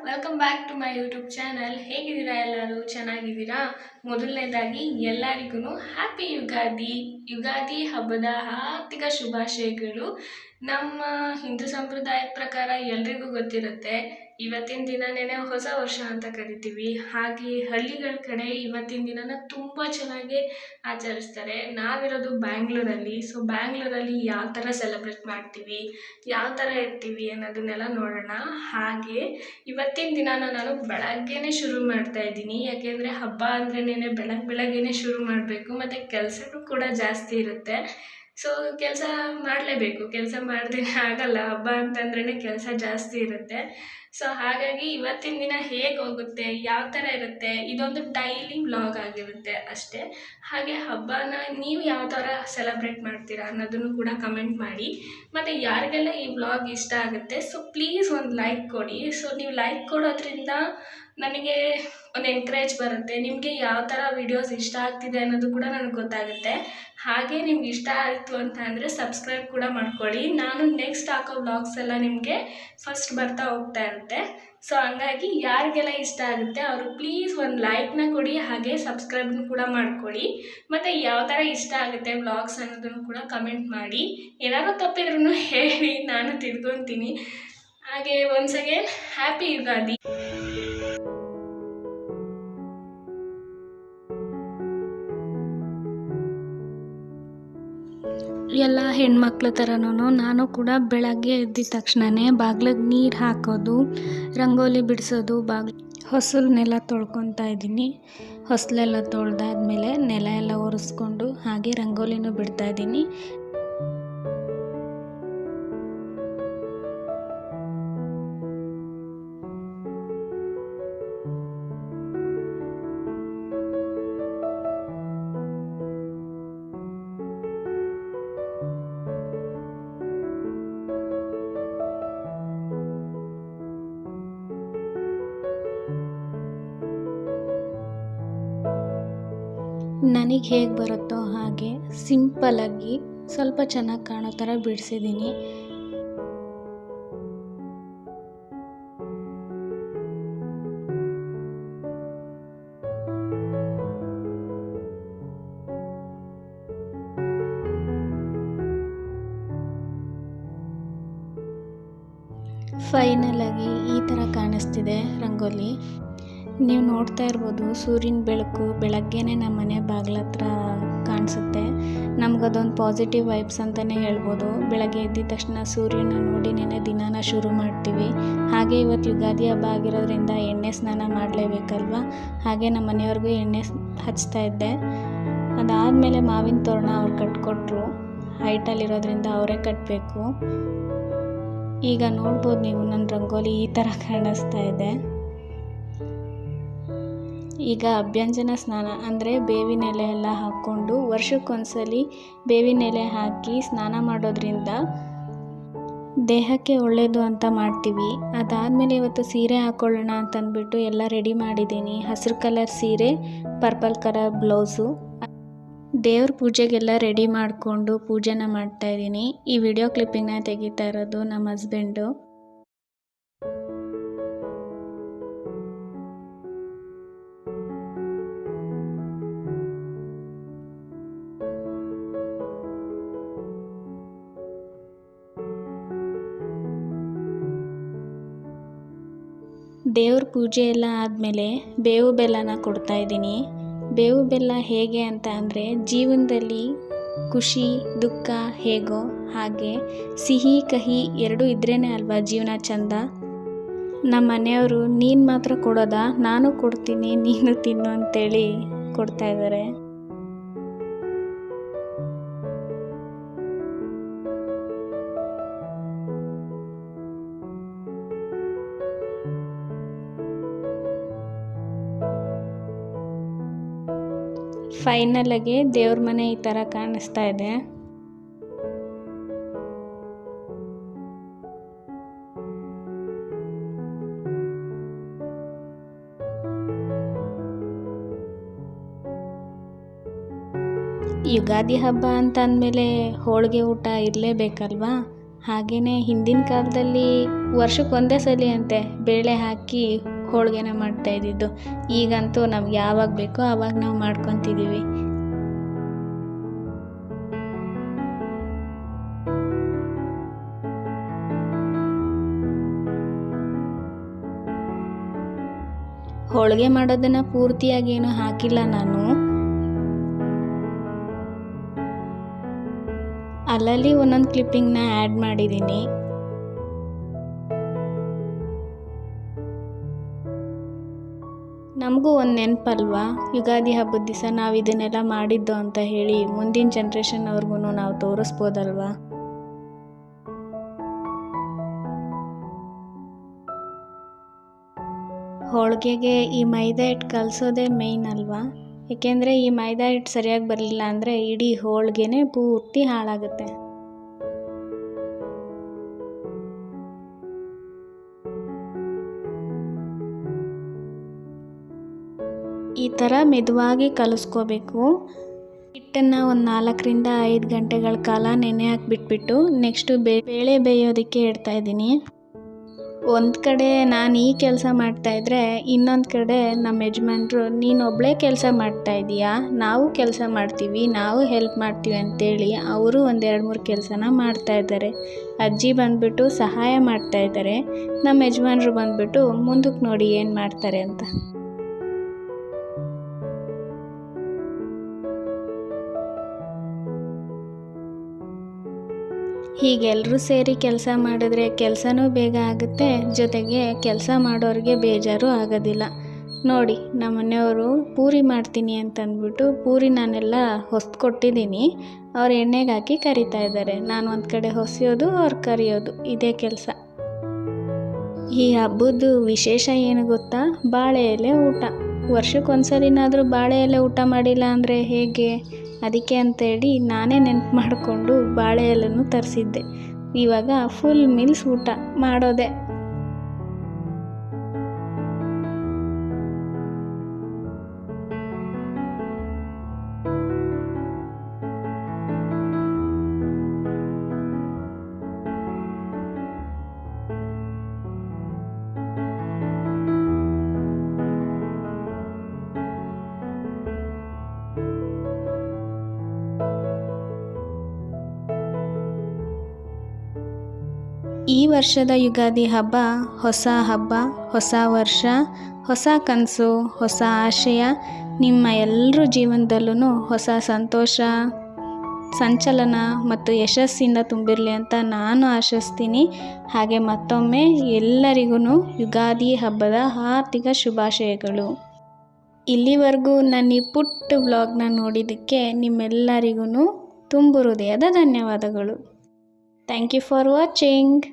Welcome back to my YouTube channel. ಹೇಗಿದ್ದೀರಾ? ಎಲ್ಲರೂ ಚೆನ್ನಾಗಿದ್ದೀರಾ? ಮೊದಲನೇದಾಗಿ ಎಲ್ಲರಿಗೂ ಹ್ಯಾಪಿ ಯುಗಾದಿ ಹಬ್ಬದ ಹಾರ್ದಿಕ ಶುಭಾಶಯಗಳು. ನಮ್ಮ ಹಿಂದೂ ಸಂಪ್ರದಾಯದ ಪ್ರಕಾರ ಎಲ್ರಿಗೂ ಗೊತ್ತಿರುತ್ತೆ, ಇವತ್ತಿನ ದಿನನೇ ಹೊಸ ವರ್ಷ ಅಂತ ಕರಿತೀವಿ. ಹಾಗೆ ಹಳ್ಳಿಗಳ ಕಡೆ ಇವತ್ತಿನ ದಿನನ ತುಂಬ ಚೆನ್ನಾಗಿ ಆಚರಿಸ್ತಾರೆ. ನಾವಿರೋದು ಬ್ಯಾಂಗ್ಳೂರಲ್ಲಿ. ಸೊ ಬ್ಯಾಂಗ್ಳೂರಲ್ಲಿ ಯಾವ ಥರ ಸೆಲೆಬ್ರೇಟ್ ಮಾಡ್ತೀವಿ, ಯಾವ ಥರ ಇರ್ತೀವಿ ಅನ್ನೋದನ್ನೆಲ್ಲ ನೋಡೋಣ. ಹಾಗೆ ಇವತ್ತಿನ ದಿನಾನ ನಾನು ಬೆಳಗ್ಗೆನೇ ಶುರು ಮಾಡ್ತಾ ಇದ್ದೀನಿ. ಯಾಕೆಂದರೆ ಹಬ್ಬ ಅಂದ್ರೇ ಬೆಳಗ್ಗೆನೇ ಶುರು ಮಾಡಬೇಕು, ಮತ್ತು ಕೆಲಸನೂ ಕೂಡ ಜಾಸ್ತಿ ಇರುತ್ತೆ. ಸೊ ಕೆಲಸ ಮಾಡಲೇಬೇಕು, ಕೆಲಸ ಮಾಡ್ದೇ ಆಗಲ್ಲ. ಹಬ್ಬ ಅಂತಂದ್ರೇ ಕೆಲಸ ಜಾಸ್ತಿ ಇರುತ್ತೆ. ಸೊ ಹಾಗಾಗಿ ಇವತ್ತಿನ ದಿನ ಹೇಗೆ ಹೋಗುತ್ತೆ, ಯಾವ ಥರ ಇರುತ್ತೆ, ಇದೊಂದು ಡೈಲಿ ವ್ಲಾಗ್ ಆಗಿರುತ್ತೆ ಅಷ್ಟೇ. ಹಾಗೆ ಹಬ್ಬನ ನೀವು ಯಾವ ಥರ ಸೆಲೆಬ್ರೇಟ್ ಮಾಡ್ತೀರಾ ಅನ್ನೋದನ್ನು ಕೂಡ ಕಮೆಂಟ್ ಮಾಡಿ. ಮತ್ತು ಯಾರಿಗೆಲ್ಲ ಈ ವ್ಲಾಗ್ ಇಷ್ಟ ಆಗುತ್ತೆ, ಸೊ ಪ್ಲೀಸ್ ಒಂದು ಲೈಕ್ ಕೊಡಿ. ಸೊ ನೀವು ಲೈಕ್ ಕೊಡೋದ್ರಿಂದ ನನಗೆ ಒಂದು ಎನ್ಕರೇಜ್ ಬರುತ್ತೆ. ನಿಮಗೆ ಯಾವ ಥರ ವೀಡಿಯೋಸ್ ಇಷ್ಟ ಆಗ್ತಿದೆ ಅನ್ನೋದು ಕೂಡ ನನಗೆ ಗೊತ್ತಾಗುತ್ತೆ. ಹಾಗೆ ನಿಮ್ಗೆ ಇಷ್ಟ ಆಯಿತು ಅಂತ ಅಂದರೆ ಸಬ್ಸ್ಕ್ರೈಬ್ ಕೂಡ ಮಾಡ್ಕೊಳ್ಳಿ. ನಾನು ನೆಕ್ಸ್ಟ್ ಹಾಕೋ ವ್ಲಾಗ್ಸ್ ಎಲ್ಲ ನಿಮಗೆ ಫಸ್ಟ್ ಬರ್ತಾ ಹೋಗ್ತಾ ಇರುತ್ತೆ. ಸೊ ಹಂಗಾಗಿ ಯಾರಿಗೆಲ್ಲ ಇಷ್ಟ ಆಗುತ್ತೆ ಅವರು ಪ್ಲೀಸ್ ಒಂದು ಲೈಕ್ನ ಕೊಡಿ, ಹಾಗೆ ಸಬ್ಸ್ಕ್ರೈಬ್ನ ಕೂಡ ಮಾಡ್ಕೊಳ್ಳಿ. ಮತ್ತು ಯಾವ ಥರ ಇಷ್ಟ ಆಗುತ್ತೆ ವ್ಲಾಗ್ಸ್ ಅನ್ನೋದನ್ನು ಕೂಡ ಕಮೆಂಟ್ ಮಾಡಿ. ಏನಾದರೂ ತಪ್ಪಿದ್ರೂ ಹೇಳಿ, ನಾನು ತಿಳ್ಕೊತೀನಿ. ಹಾಗೆ ಒನ್ಸ್ ಅಗೇನ್ ಹ್ಯಾಪಿ ಯುಗಾದಿ. ಎಲ್ಲ ಹೆಣ್ಮಕ್ಳ ಥರನೂ ನಾನು ಕೂಡ ಬೆಳಗ್ಗೆ ಎದ್ದಿದ ತಕ್ಷಣವೇ ಬಾಗ್ಲಿಗೆ ನೀರು ಹಾಕೋದು, ರಂಗೋಲಿ ಬಿಡಿಸೋದು, ಹೊಸಲನ್ನೆಲ್ಲ ತೊಳ್ಕೊತಾ ಇದ್ದೀನಿ. ಹೊಸಲೆಲ್ಲ ತೊಳೆದಾದ್ಮೇಲೆ ನೆಲ ಎಲ್ಲ ಒರೆಸ್ಕೊಂಡು ಹಾಗೆ ರಂಗೋಲಿನೂ ಬಿಡ್ತಾಯಿದ್ದೀನಿ. ನನಗೆ ಹೇಗೆ ಬರುತ್ತೋ ಹಾಗೆ ಸಿಂಪಲ್ಲಾಗಿ ಸ್ವಲ್ಪ ಚೆನ್ನಾಗಿ ಕಾಣೋ ಥರ ಬಿಡಿಸಿದ್ದೀನಿ. ಫೈನಲಾಗಿ ಈ ಥರ ಕಾಣಿಸ್ತಿದೆ ರಂಗೋಲಿ. ನೀವು ನೋಡ್ತಾ ಇರ್ಬೋದು, ಸೂರ್ಯನ ಬೆಳಕು ಬೆಳಗ್ಗೆನೇ ನಮ್ಮ ಮನೆ ಬಾಗಿಲ ಹತ್ರ ಕಾಣಿಸುತ್ತೆ. ನಮಗದೊಂದು ಪಾಸಿಟಿವ್ ವೈಬ್ಸ್ ಅಂತಲೇ ಹೇಳ್ಬೋದು. ಬೆಳಗ್ಗೆ ಎದ್ದಿದ ತಕ್ಷಣ ಸೂರ್ಯನ ನೋಡಿನೇ ದಿನಾನ ಶುರು ಮಾಡ್ತೀವಿ. ಹಾಗೆ ಇವತ್ತು ಯುಗಾದಿ ಹಬ್ಬ ಆಗಿರೋದ್ರಿಂದ ಎಣ್ಣೆ ಸ್ನಾನ ಮಾಡಲೇಬೇಕಲ್ವ. ಹಾಗೆ ನಮ್ಮ ಮನೆಯವ್ರಿಗೂ ಎಣ್ಣೆ ಹಚ್ತಾ ಇದ್ದೆ. ಅದಾದಮೇಲೆ ಮಾವಿನ ತೋರಣ ಅವ್ರು ಕಟ್ಕೊಟ್ರು. ಹೈಟಲ್ಲಿರೋದ್ರಿಂದ ಅವರೇ ಕಟ್ಟಬೇಕು. ಈಗ ನೋಡ್ಬೋದು ನೀವು, ನನ್ನ ರಂಗೋಲಿ ಈ ಥರ ಕಾಣಿಸ್ತಾ ಇದೆ. ಈಗ ಅಭ್ಯಂಜನ ಸ್ನಾನ ಅಂದರೆ ಬೇವಿನ ಎಲೆ ಎಲ್ಲ ಹಾಕ್ಕೊಂಡು ವರ್ಷಕ್ಕೊಂದ್ಸಲಿ ಬೇವಿನ ಎಲೆ ಹಾಕಿ ಸ್ನಾನ ಮಾಡೋದ್ರಿಂದ ದೇಹಕ್ಕೆ ಒಳ್ಳೆಯದು ಅಂತ ಮಾಡ್ತೀವಿ. ಅದಾದಮೇಲೆ ಇವತ್ತು ಸೀರೆ ಹಾಕ್ಕೊಳ್ಳೋಣ ಅಂತಂದ್ಬಿಟ್ಟು ಎಲ್ಲ ರೆಡಿ ಮಾಡಿದ್ದೀನಿ. ಹಸಿರು ಕಲರ್ ಸೀರೆ, ಪರ್ಪಲ್ ಕಲರ್ ಬ್ಲೌಸು. ದೇವ್ರ ಪೂಜೆಗೆಲ್ಲ ರೆಡಿ ಮಾಡಿಕೊಂಡು ಪೂಜೆನ ಮಾಡ್ತಾಯಿದ್ದೀನಿ. ಈ ವಿಡಿಯೋ ಕ್ಲಿಪ್ಪಿಂಗ್ನ ತೆಗಿತಾ ಇರೋದು ನಮ್ಮ ಹಸ್ಬೆಂಡು. ದೇವ್ರ ಪೂಜೆ ಎಲ್ಲ ಆದಮೇಲೆ ಬೇವು ಬೆಲ್ಲನ ಕೊಡ್ತಾಯಿದ್ದೀನಿ. ಬೇವು ಬೆಲ್ಲ ಹೇಗೆ ಅಂತ ಅಂದರೆ, ಜೀವನದಲ್ಲಿ ಖುಷಿ ದುಃಖ ಹೇಗೋ ಹಾಗೆ ಸಿಹಿ ಕಹಿ ಎರಡೂ ಇದ್ರೇ ಅಲ್ವಾ ಜೀವನ ಚಂದ. ನಮ್ಮ ಮನೆಯವರು ನೀನು ಮಾತ್ರ ಕೊಡೋದಾ, ನಾನು ಕೊಡ್ತೀನಿ ನೀನು ತಿನ್ನು ಅಂತೇಳಿ ಕೊಡ್ತಾಯಿದ್ದಾರೆ. ಫೈನಲಾಗಿ ದೇವ್ರ ಮನೆ ಈ ಥರ ಕಾಣಿಸ್ತಾ ಇದೆ. ಯುಗಾದಿ ಹಬ್ಬ ಅಂತ ಅಂದಮೇಲೆ ಹೋಳಿಗೆ ಊಟ ಇರಲೇಬೇಕಲ್ವಾ. ಹಾಗೆಯೇ ಹಿಂದಿನ ಕಾಲದಲ್ಲಿ ವರ್ಷಕ್ಕೆ ಒಂದೇ ಸಲ ಅಂತೆ ಬೇಳೆ ಹಾಕಿ ಹೋಳಿಗೆನ ಮಾಡ್ತಾಯಿದ್ದಿದ್ದು. ಈಗಂತೂ ನಮ್ಗೆ ಯಾವಾಗ ಬೇಕೋ ಆವಾಗ ನಾವು ಮಾಡ್ಕೊತಿದ್ದೀವಿ. ಹೋಳಿಗೆ ಮಾಡೋದನ್ನು ಪೂರ್ತಿಯಾಗಿ ಏನು ಹಾಕಿಲ್ಲ ನಾನು. ಅಲ್ಲಲ್ಲಿ ಒಂದೊಂದು ಕ್ಲಿಪ್ಪಿಂಗ್ನ ಆ್ಯಡ್ ಮಾಡಿದ್ದೀನಿ. ನಮಗೂ ಒಂದು ನೆನಪಲ್ವಾ, ಯುಗಾದಿ ಹಬ್ಬದ ದಿವಸ ನಾವು ಇದನ್ನೆಲ್ಲ ಮಾಡಿದ್ದು ಅಂತ ಹೇಳಿ ಮುಂದಿನ ಜನ್ರೇಷನ್ ಅವ್ರಿಗೂ ನಾವು ತೋರಿಸ್ಬೋದಲ್ವಾ. ಹೋಳಿಗೆಗೆ ಈ ಮೈದಾ ಹಿಟ್ಟು ಕಲಸೋದೇ ಮೇಯ್ನ್ ಅಲ್ವಾ. ಏಕೆಂದರೆ ಈ ಮೈದಾ ಹಿಟ್ಟು ಸರಿಯಾಗಿ ಬರಲಿಲ್ಲ ಅಂದರೆ ಇಡೀ ಹೋಳಿಗೆನೇ ಪೂರ್ತಿ ಹಾಳಾಗುತ್ತೆ. ಈ ಥರ ಮೆದುವಾಗಿ ಕಲಿಸ್ಕೋಬೇಕು. ಹಿಟ್ಟನ್ನು ಒಂದು 4ರಿಂದ 5 ಗಂಟೆಗಳ ಕಾಲ ನೆನೆ ಹಾಕಿಬಿಟ್ಬಿಟ್ಟು ನೆಕ್ಸ್ಟು ಬೇಳೆ ಬೇಯೋದಕ್ಕೆ ಇಡ್ತಾಯಿದ್ದೀನಿ. ಒಂದು ಕಡೆ ನಾನು ಈ ಕೆಲಸ ಮಾಡ್ತಾಯಿದ್ರೆ ಇನ್ನೊಂದು ಕಡೆ ನಮ್ಮ ಯಜಮಾನ್ರು ನೀನೊಬ್ಬಳೇ ಕೆಲಸ ಮಾಡ್ತಾಯಿದ್ದೀಯಾ, ನಾವು ಕೆಲಸ ಮಾಡ್ತೀವಿ, ನಾವು ಹೆಲ್ಪ್ ಮಾಡ್ತೀವಿ ಅಂತೇಳಿ ಅವರು ಒಂದು 2-3 ಕೆಲಸನ ಮಾಡ್ತಾಯಿದ್ದಾರೆ. ಅಜ್ಜಿ ಬಂದುಬಿಟ್ಟು ಸಹಾಯ ಮಾಡ್ತಾಯಿದ್ದಾರೆ, ನಮ್ಮ ಯಜಮಾನ್ರು ಬಂದುಬಿಟ್ಟು ಮುಂದಕ್ಕೆ ನೋಡಿ ಏನು ಮಾಡ್ತಾರೆ ಅಂತ. ಹೀಗೆಲ್ಲರೂ ಸೇರಿ ಕೆಲಸ ಮಾಡಿದ್ರೆ ಕೆಲಸನೂ ಬೇಗ ಆಗುತ್ತೆ, ಜೊತೆಗೆ ಕೆಲಸ ಮಾಡೋರಿಗೆ ಬೇಜಾರು ಆಗೋದಿಲ್ಲ. ನೋಡಿ ನಮ್ಮ ಮನೆಯವರು ಪೂರಿ ಮಾಡ್ತೀನಿ ಅಂತಂದ್ಬಿಟ್ಟು ಪೂರಿ ನಾನೆಲ್ಲ ಹೊಸ್ದು ಕೊಟ್ಟಿದ್ದೀನಿ. ಅವ್ರು ಎಣ್ಣೆಗೆ ಹಾಕಿ ಕರಿತಾ ಇದ್ದಾರೆ. ನಾನು ಒಂದು ಕಡೆ ಹೊಸೆಯೋದು, ಅವ್ರು ಕರಿಯೋದು, ಇದೇ ಕೆಲಸ. ಈ ಹಬ್ಬದ್ದು ವಿಶೇಷ ಏನು ಗೊತ್ತಾ? ಬಾಳೆ ಎಲೆ ಊಟ. ವರ್ಷಕ್ಕೊಂದ್ಸಲಿನಾದರೂ ಬಾಳೆ ಎಲೆ ಊಟ ಮಾಡಿಲ್ಲ ಅಂದರೆ ಹೇಗೆ? ಅದಕ್ಕೆ ಅಂತೇಳಿ ನಾನೇ ನೆನಪು ಮಾಡಿಕೊಂಡು ಬಾಳೆ ಎಲೆನೂ ತರಿಸಿದ್ದೆ. ಇವಾಗ ಫುಲ್ ಮೀಲ್ಸ್ ಊಟ ಮಾಡೋದೆ. ಈ ವರ್ಷದ ಯುಗಾದಿ ಹಬ್ಬ ಹೊಸ ಹಬ್ಬ, ಹೊಸ ವರ್ಷ, ಹೊಸ ಕನಸು, ಹೊಸ ಆಶಯ. ನಿಮ್ಮ ಎಲ್ಲರ ಜೀವನದಲ್ಲೂ ಹೊಸ ಸಂತೋಷ, ಸಂಚಲನ ಮತ್ತು ಯಶಸ್ಸಿಂದ ತುಂಬಿರಲಿ ಅಂತ ನಾನು ಆಶಿಸ್ತೀನಿ. ಹಾಗೆ ಮತ್ತೊಮ್ಮೆ ಎಲ್ಲರಿಗೂ ಯುಗಾದಿ ಹಬ್ಬದ ಹಾರ್ದಿಕ ಶುಭಾಶಯಗಳು. ಇಲ್ಲಿವರೆಗೂ ನನ್ನ ಈ ಪುಟ್ಟ ವ್ಲಾಗ್ನ ನೋಡಿದ್ದಕ್ಕೆ ನಿಮ್ಮೆಲ್ಲರಿಗೂ ತುಂಬು ಹೃದಯದ ಧನ್ಯವಾದಗಳು. Thank you for watching.